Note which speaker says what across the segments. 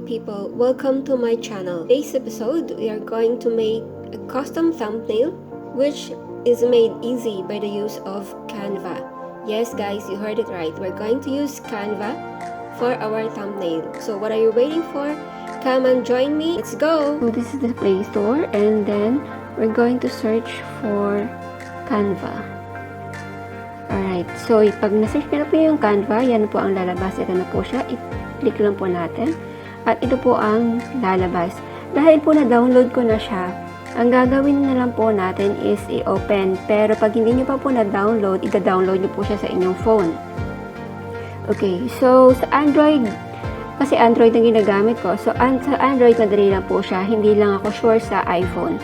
Speaker 1: people, welcome to my channel. Today's episode, we are going to make a custom thumbnail which is made easy by the use of CANVA. Yes guys, you heard it right. We're going to use CANVA for our thumbnail. So what are you waiting for? Come and join me. Let's go! So this is the Play Store and then we're going to search for CANVA. Alright, so pag na-search nyo na po yung CANVA, yan po ang lalabas. Ito na po siya. I-click lang po natin. At ito po ang lalabas. Dahil po na-download ko na siya, ang gagawin na lang po natin is i-open. Pero pag hindi nyo pa po na-download, i-download nyo po siya sa inyong phone. Okay, so sa Android, kasi Android ang ginagamit ko. So sa Android, madali lang po siya. Hindi lang ako sure sa iPhone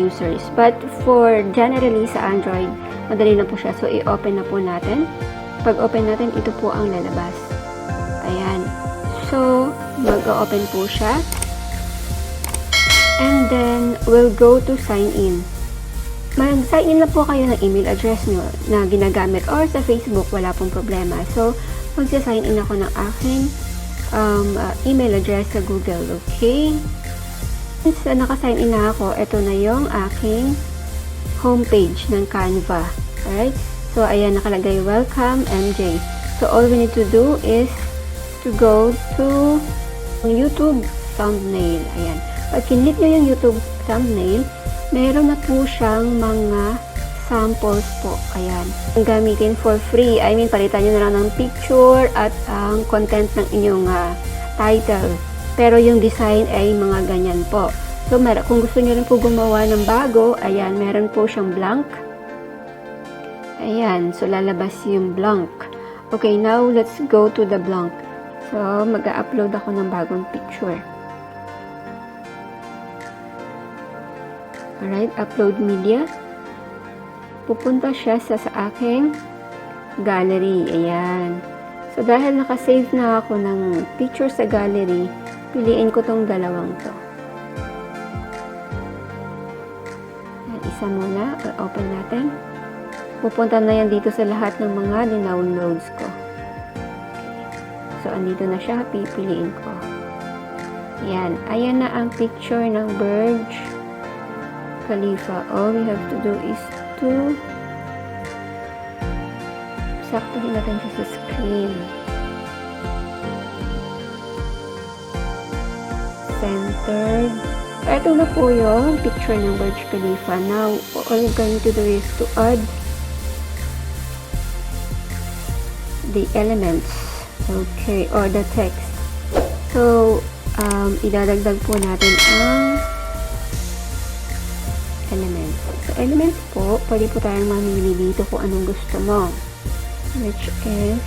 Speaker 1: users. But for generally sa Android, madali na po siya. So, i-open na po natin. Pag open natin, ito po ang lalabas. Ayan. So, mag-open po siya. And then, we'll go to sign in. Mag-sign in lang po kayo ng email address nyo na ginagamit or sa Facebook, wala pong problema. So, mag-sign in ako ng aking email address sa Google. Okay? Since naka-sign in na ako, ito na yung aking homepage ng CANVA. Alright? So, ayan, nakalagay, welcome, MJ. So, all we need to do is to go to YouTube thumbnail. Ayan. Pag kinlik nyo yung YouTube thumbnail, meron na po siyang mga samples po. Ayan. Ang gamitin for free. I mean, palitan nyo na lang ng picture at ang content ng inyong title. Pero yung design ay mga ganyan po. So, kung gusto nyo rin po gumawa ng bago, ayan, meron po siyang blank. Ayan, so lalabas yung blank. Okay, now let's go to the blank. So, mag-upload ako ng bagong picture. Alright, upload media. Pupunta siya sa aking gallery. Ayan. So, dahil nakasave na ako ng picture sa gallery, piliin ko tong dalawang to. Isa muna, open natin. Pupunta na yan dito sa lahat ng mga downloads ko. So, andito na siya. Pipiliin ko. Yan. Ayan na ang picture ng Burj Khalifa. All we have to do is to saktuhin natin siya sa screen. Centered. Ito na po yung picture ng Burj Khalifa. Now, all we're going to do is to add the elements. Okay, or the text. So, idadagdag po natin ang elements. So, elements po, pwede po tayong mamili dito kung anong gusto mo. Which is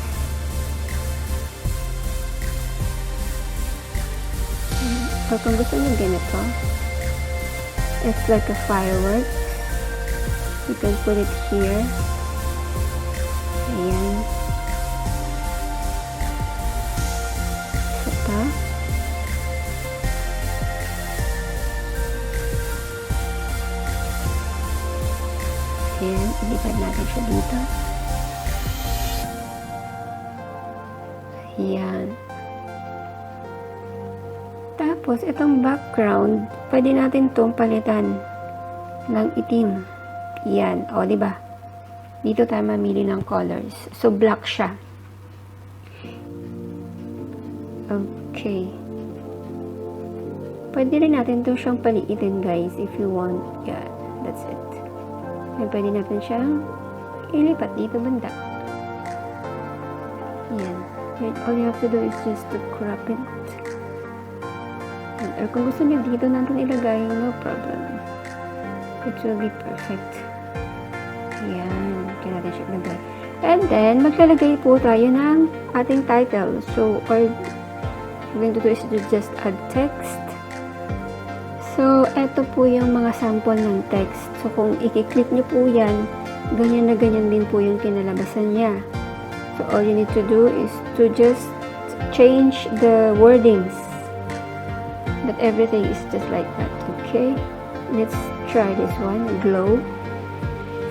Speaker 1: or kung gusto nyo ganito, it's like a firework. You can put it here. Ayan. Isa pa. Ayan. Ilipad natin siya dito. Ayan. Tapos, itong background, pwede natin itong palitan ng itim. Yan. O, diba? Dito tayo mamili ng colors. So, black siya. Okay. Pwede rin natin itong siyang paliitin, guys, if you want. Yeah, that's it. And pwede natin siyang ilipat dito banda. Yan. All you have to do is just to crop it. Or kung gusto niyo dito natin ilagay, no problem. It will be perfect. Ayan. Kaya natin siya ilagay. And then, maglalagay po tayo ng ating title. So, all we're going to do is to just add text. So, eto po yung mga sample ng text. So, kung i-click nyo po yan, ganyan na ganyan din po yung kinalabasan niya. So, all you need to do is to just change the wordings. But everything is just like that. Okay? Let's try this one. Glow.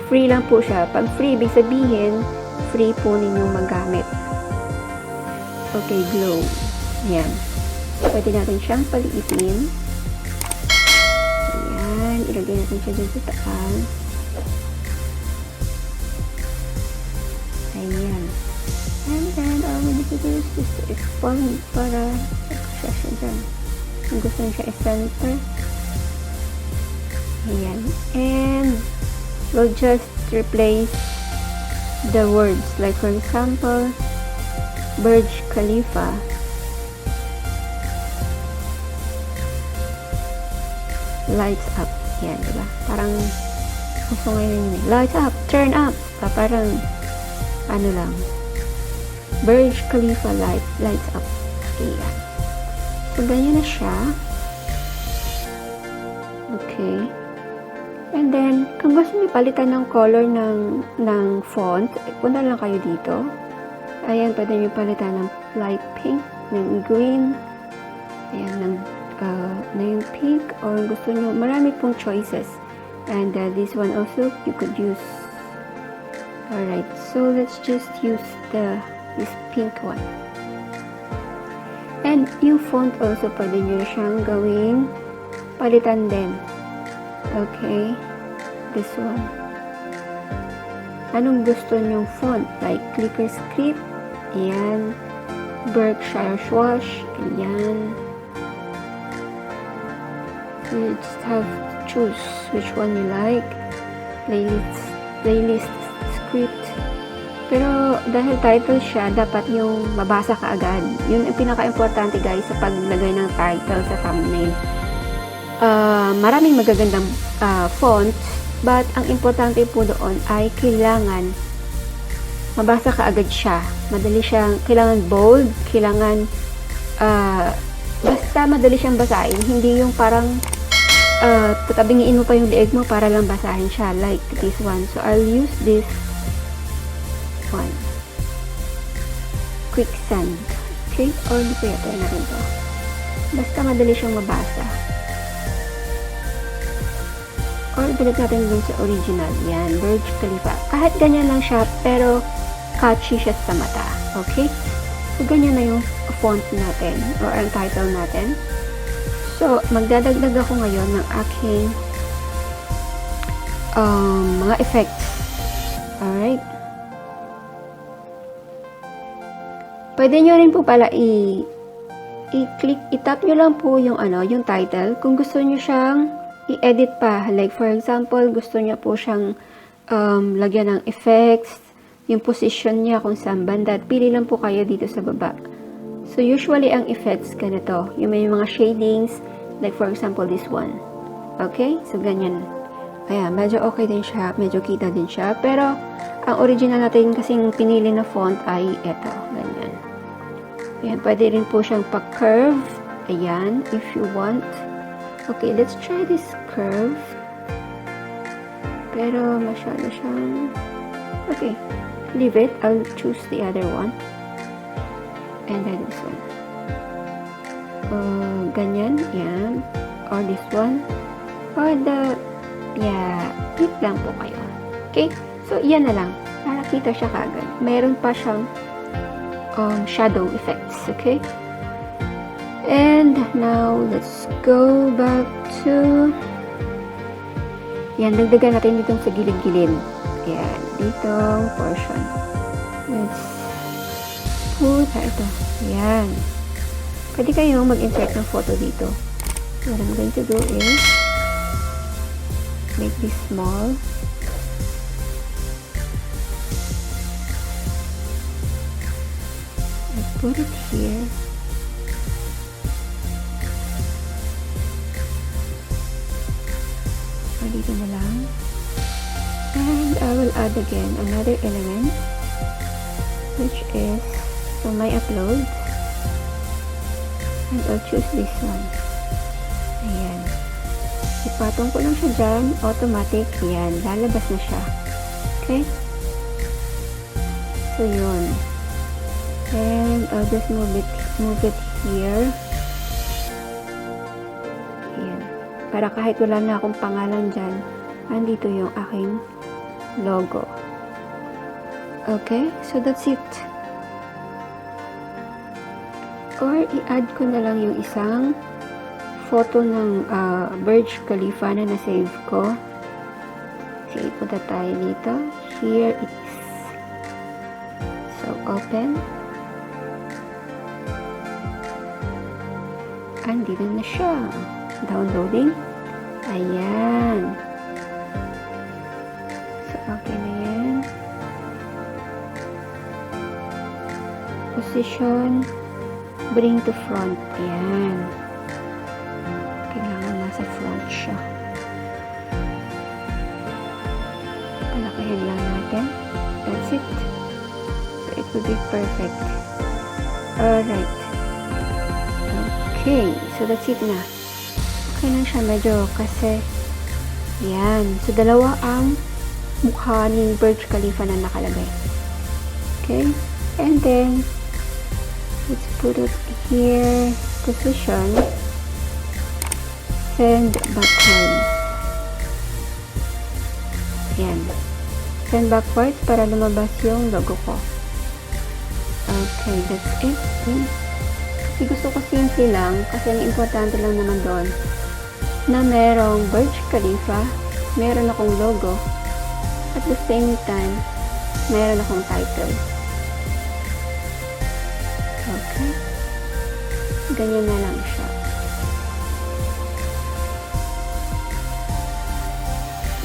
Speaker 1: Free lang po siya. Pag free, ibig sabihin, free po ninyong magamit. Okay, glow. Yan. Pwede natin siyang paliitin. Ayan, ilagay natin siya dyan sa taas. Ayan. And then, all we need to do is just to expand para siya dyan. Kung gusto nyo siya i-center. Ayan. And we'll just replace the words. Like for example, Burj Khalifa. Lights up. Yan, diba? Parang gusto ngayon yun. Lights up. Turn up. Parang ano lang. Burj Khalifa lights up. Ayan. So, ganyan na siya. Okay. And then, kung gusto niyo palitan ng color ng font, punta lang kayo dito. Ayan, pwede niyo palitan ng light pink, ng green, ayan, na yung pink, or gusto niyo, marami pong choices. And this one also, you could use. Alright, so let's just use this pink one. And yung font also, pwede niyo siyang gawing palitan din. Okay, this one. Anong gusto nyong font? Like clicker script, ayan, Berkshire Swash, ayan. So you just have to choose which one you like. Playlist script. Pero dahil title siya, dapat yung mabasa ka agad. Yun ang pinaka-importante guys sa paglagay ng title sa thumbnail. Maraming magagandang font, but ang importante po doon ay kailangan mabasa ka agad siya. Madali siyang, kailangan bold, kailangan basta madali siyang basahin. Hindi yung parang tatabingiin mo pa yung leeg mo para lang basahin siya, like this one. So I'll use this one, Quicksand. Okay, or di kaya tayo natin to. Basta madali siyang mabasa. Or ibalik natin dun sa original. Yan, Burj Khalifa. Kahit ganyan lang siya, pero catchy siya sa mata. Okay? So, ganyan na yung font natin, or ang title natin. So, magdadagdag ako ngayon ng aking mga effects. Alright? Pwede nyo rin po pala i-click, i-tap nyo lang po yung yung title. Kung gusto nyo siyang i-edit pa, like for example, gusto niya po siyang lagyan ng effects, yung position niya kung saan banda, pili lang po kayo dito sa baba. So usually ang effects ganito, yung may mga shadings, like for example this one. Okay, so ganyan. Ayan, medyo okay din siya, medyo kita din siya, pero ang original natin kasing pinili na font ay eto, ganyan. Ayan, pwede rin po siyang pa-curve, ayan, if you want. Okay, let's try this curve. Pero masyado siyang... Okay, leave it. I'll choose the other one. And then this one. Ganyan, yan. Or this one. Or the... Yeah, click lang po kayo. Okay, so yan na lang. Para kita siya kagad. Meron pa siyang shadow effects. Okay? And now, let's go back to... Yan, dagdagan natin dito sa gilid-gilid. Yan, dito portion. Let's put ito. Yan. Pwede kayong mag-insert ng photo dito. What I'm going to do is make this small. Let's put it here. Dito na lang. And I will add again another element, which is from my upload. And I'll choose this one. Ayan. Ipatong ko lang siya dyan. Automatic. Ayan. Lalabas na siya. Okay? So, yun. And I'll just move it here. Para kahit wala na akong pangalan dyan, andito yung aking logo. Okay, so that's it. Or i-add ko na lang yung isang photo ng Burj Khalifa na na-save ko. Okay, punta tayo dito. Here it is. So, open. Andito na siya. Downloading. Ayan. So, okay na yan. Position. Bring to front. Ayan. Kailangan nasa front siya. Palakihin lang natin. That's it. So, it will be perfect. Alright. Okay. So, that's it na. Okay lang siya medyo kasi yan. So, dalawa ang mukha ni Burj Khalifa na nakalagay. Okay. And then, let's put it here. Position. Send backwards. Yan. Send backwards para lumabas yung logo ko. Okay, that's it. Kasi gusto ko simple lang kasi ang importante lang naman doon na merong Burj Khalifa, meron akong logo, at the same time, meron akong title. Okay. Ganyan na lang siya.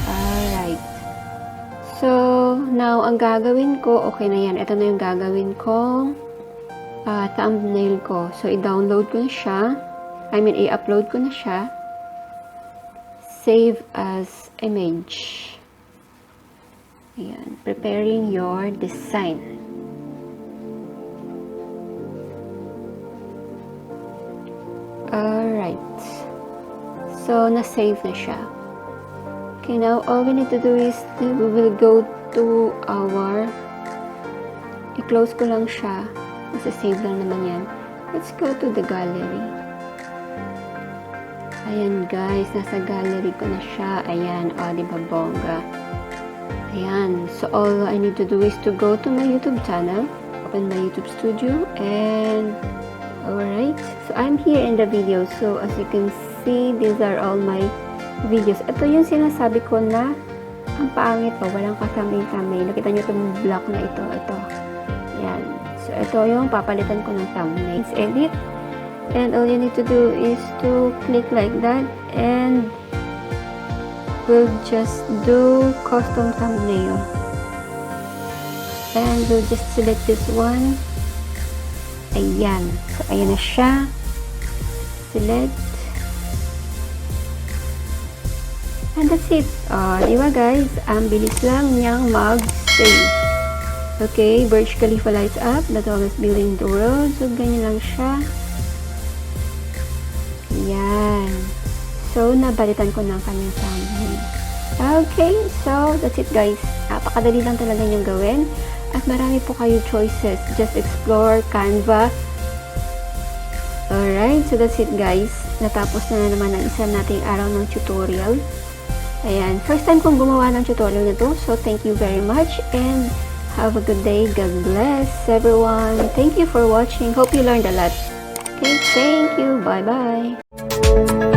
Speaker 1: Alright. So, now, ang gagawin ko, okay na yan. Ito na yung gagawin kong thumbnail ko. So, i-download ko na siya. I-upload ko na siya. Save as image. Ayan. Preparing your design. Alright. So, na-save na siya. Okay, now, all we need to do is we will go to our i-close ko lang siya. Nasa-save lang naman yan. Let's go to the gallery. Ayan guys, nasa gallery ko na siya. Ayan, diba bongga. Ayan, so all I need to do is to go to my YouTube channel, open my YouTube studio, and alright, so I'm here in the video. So as you can see, these are all my videos. Ito yung sinasabi ko na ang pangit o walang kasambing-sambing. Nakita nyo itong block na ito. Ayan. So ito yung papalitan ko ng thumbnails. Edit. And all you need to do is to click like that and we'll just do custom thumbnail. And we'll just select this one. Ayan. So ayan na siya. Select. And that's it. Diba guys? Ang bilis lang niyang mag-save. Okay, Burj Khalifa lights up, the tallest building in the world. So, ganyan lang siya. Yan. So, nabalitan ko ng kanyang thumbnail. Okay, so, that's it guys. Napakadali lang talaga niyang gawin. At marami po kayo choices. Just explore Canva. Alright, so that's it guys. Natapos na naman ang isa nating araw ng tutorial. Ayan, first time kong gumawa ng tutorial na to. So, thank you very much and have a good day. God bless everyone. Thank you for watching. Hope you learned a lot. Okay, thank you. Bye-bye.